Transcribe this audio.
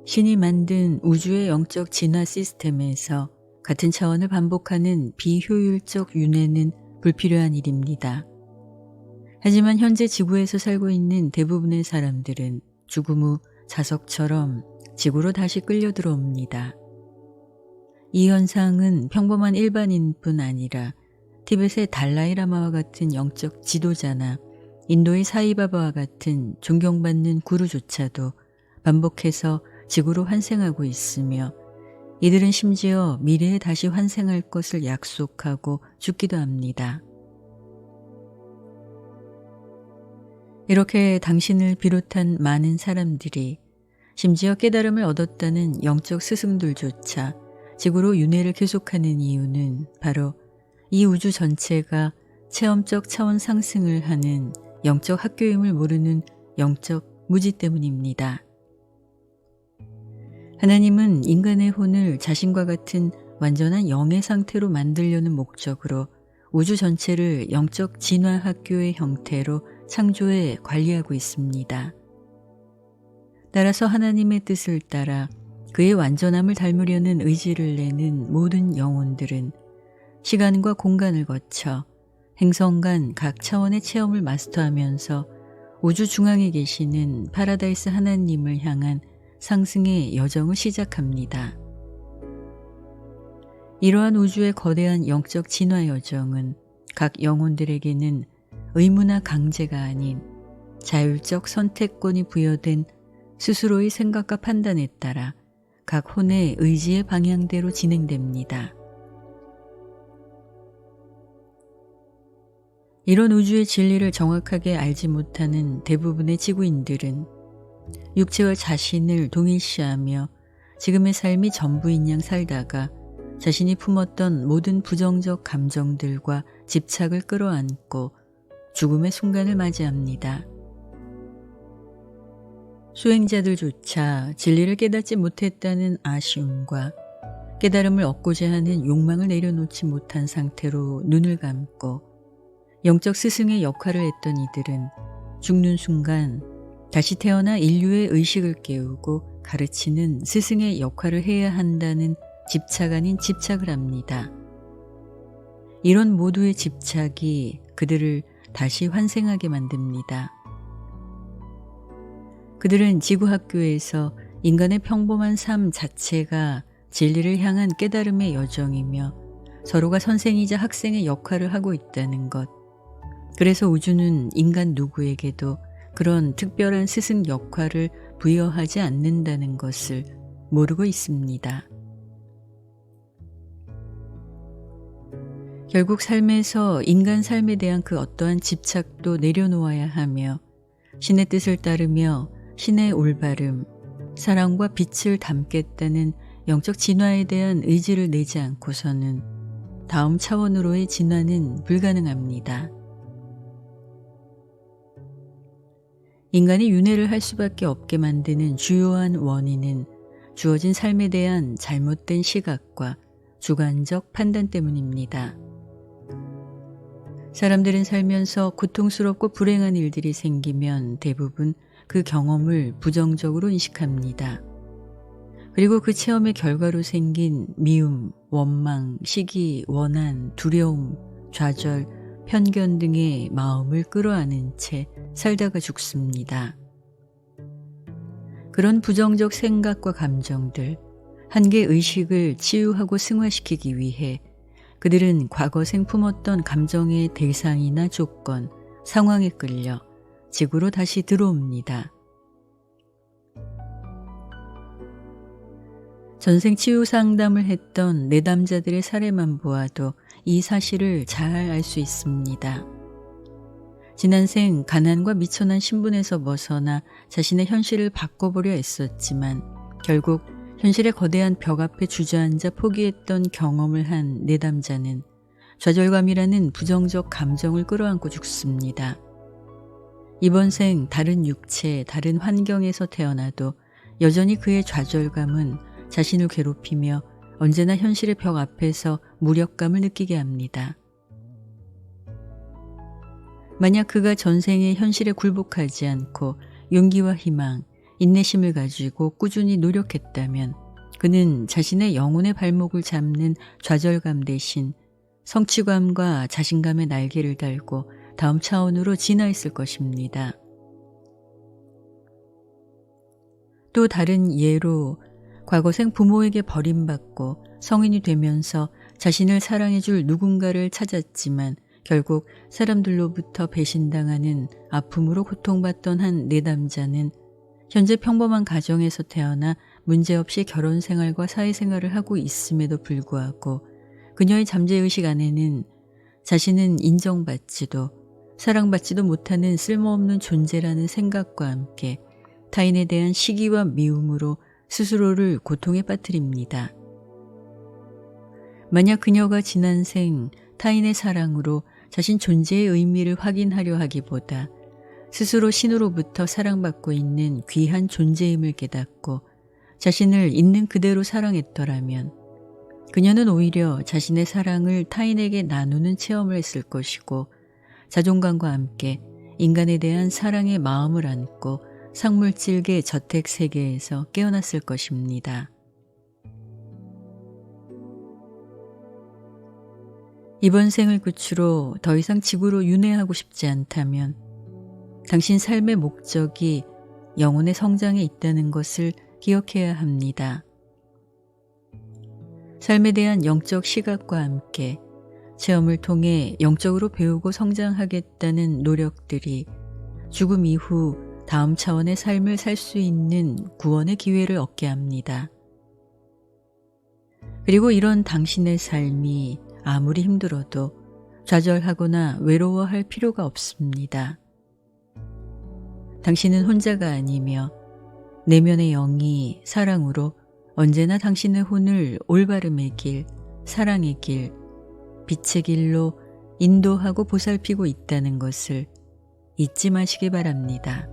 신이 만든 우주의 영적 진화 시스템에서 같은 차원을 반복하는 비효율적 윤회는 불필요한 일입니다. 하지만 현재 지구에서 살고 있는 대부분의 사람들은 죽음 후 자석처럼 지구로 다시 끌려 들어옵니다. 이 현상은 평범한 일반인뿐 아니라 티벳의 달라이라마와 같은 영적 지도자나 인도의 사이바바와 같은 존경받는 구루조차도 반복해서 지구로 환생하고 있으며, 이들은 심지어 미래에 다시 환생할 것을 약속하고 죽기도 합니다. 이렇게 당신을 비롯한 많은 사람들이, 심지어 깨달음을 얻었다는 영적 스승들조차 지구로 윤회를 계속하는 이유는 바로 이 우주 전체가 체험적 차원 상승을 하는 영적 학교임을 모르는 영적 무지 때문입니다. 하나님은 인간의 혼을 자신과 같은 완전한 영의 상태로 만들려는 목적으로 우주 전체를 영적 진화 학교의 형태로 창조해 관리하고 있습니다. 따라서 하나님의 뜻을 따라 그의 완전함을 닮으려는 의지를 내는 모든 영혼들은 시간과 공간을 거쳐 행성 간 각 차원의 체험을 마스터하면서 우주 중앙에 계시는 파라다이스 하나님을 향한 상승의 여정을 시작합니다. 이러한 우주의 거대한 영적 진화 여정은 각 영혼들에게는 의무나 강제가 아닌 자율적 선택권이 부여된 스스로의 생각과 판단에 따라 각 혼의 의지의 방향대로 진행됩니다. 이런 우주의 진리를 정확하게 알지 못하는 대부분의 지구인들은 육체와 자신을 동일시하며 지금의 삶이 전부인 양 살다가 자신이 품었던 모든 부정적 감정들과 집착을 끌어안고 죽음의 순간을 맞이합니다. 수행자들조차 진리를 깨닫지 못했다는 아쉬움과 깨달음을 얻고자 하는 욕망을 내려놓지 못한 상태로 눈을 감고 영적 스승의 역할을 했던 이들은 죽는 순간 다시 태어나 인류의 의식을 깨우고 가르치는 스승의 역할을 해야 한다는 집착 아닌 집착을 합니다. 이런 모두의 집착이 그들을 다시 환생하게 만듭니다. 그들은 지구학교에서 인간의 평범한 삶 자체가 진리를 향한 깨달음의 여정이며 서로가 선생이자 학생의 역할을 하고 있다는 것, 그래서 우주는 인간 누구에게도 그런 특별한 스승 역할을 부여하지 않는다는 것을 모르고 있습니다. 결국 삶에서 인간 삶에 대한 그 어떠한 집착도 내려놓아야 하며 신의 뜻을 따르며 신의 올바름, 사랑과 빛을 담겠다는 영적 진화에 대한 의지를 내지 않고서는 다음 차원으로의 진화는 불가능합니다. 인간이 윤회를 할 수밖에 없게 만드는 주요한 원인은 주어진 삶에 대한 잘못된 시각과 주관적 판단 때문입니다. 사람들은 살면서 고통스럽고 불행한 일들이 생기면 대부분 그 경험을 부정적으로 인식합니다. 그리고 그 체험의 결과로 생긴 미움, 원망, 시기, 원한, 두려움, 좌절, 편견 등의 마음을 끌어안은 채 살다가 죽습니다. 그런 부정적 생각과 감정들, 한계 의식을 치유하고 승화시키기 위해 그들은 과거생 품었던 감정의 대상이나 조건, 상황에 끌려 지구로 다시 들어옵니다. 전생 치유 상담을 했던 내담자들의 사례만 보아도 이 사실을 잘 알 수 있습니다. 지난생 가난과 미천한 신분에서 벗어나 자신의 현실을 바꿔보려 애썼지만 결국 현실의 거대한 벽 앞에 주저앉아 포기했던 경험을 한 내담자는 좌절감이라는 부정적 감정을 끌어안고 죽습니다. 이번 생 다른 육체, 다른 환경에서 태어나도 여전히 그의 좌절감은 자신을 괴롭히며 언제나 현실의 벽 앞에서 무력감을 느끼게 합니다. 만약 그가 전생에 현실에 굴복하지 않고 용기와 희망, 인내심을 가지고 꾸준히 노력했다면 그는 자신의 영혼의 발목을 잡는 좌절감 대신 성취감과 자신감의 날개를 달고 다음 차원으로 진화했을 것입니다. 또 다른 예로 과거생 부모에게 버림받고 성인이 되면서 자신을 사랑해줄 누군가를 찾았지만 결국 사람들로부터 배신당하는 아픔으로 고통받던 한 내담자는 현재 평범한 가정에서 태어나 문제없이 결혼 생활과 사회생활을 하고 있음에도 불구하고 그녀의 잠재의식 안에는 자신은 인정받지도 사랑받지도 못하는 쓸모없는 존재라는 생각과 함께 타인에 대한 시기와 미움으로 스스로를 고통에 빠뜨립니다. 만약 그녀가 지난 생 타인의 사랑으로 자신 존재의 의미를 확인하려 하기보다 스스로 신으로부터 사랑받고 있는 귀한 존재임을 깨닫고 자신을 있는 그대로 사랑했더라면 그녀는 오히려 자신의 사랑을 타인에게 나누는 체험을 했을 것이고 자존감과 함께 인간에 대한 사랑의 마음을 안고 상물질계 저택 세계에서 깨어났을 것입니다. 이번 생을 끝으로 더 이상 지구로 윤회하고 싶지 않다면 당신 삶의 목적이 영혼의 성장에 있다는 것을 기억해야 합니다. 삶에 대한 영적 시각과 함께 체험을 통해 영적으로 배우고 성장하겠다는 노력들이 죽음 이후 다음 차원의 삶을 살 수 있는 구원의 기회를 얻게 합니다. 그리고 이런 당신의 삶이 아무리 힘들어도 좌절하거나 외로워할 필요가 없습니다. 당신은 혼자가 아니며 내면의 영이 사랑으로 언제나 당신의 혼을 올바름의 길, 사랑의 길, 빛의 길로 인도하고 보살피고 있다는 것을 잊지 마시기 바랍니다.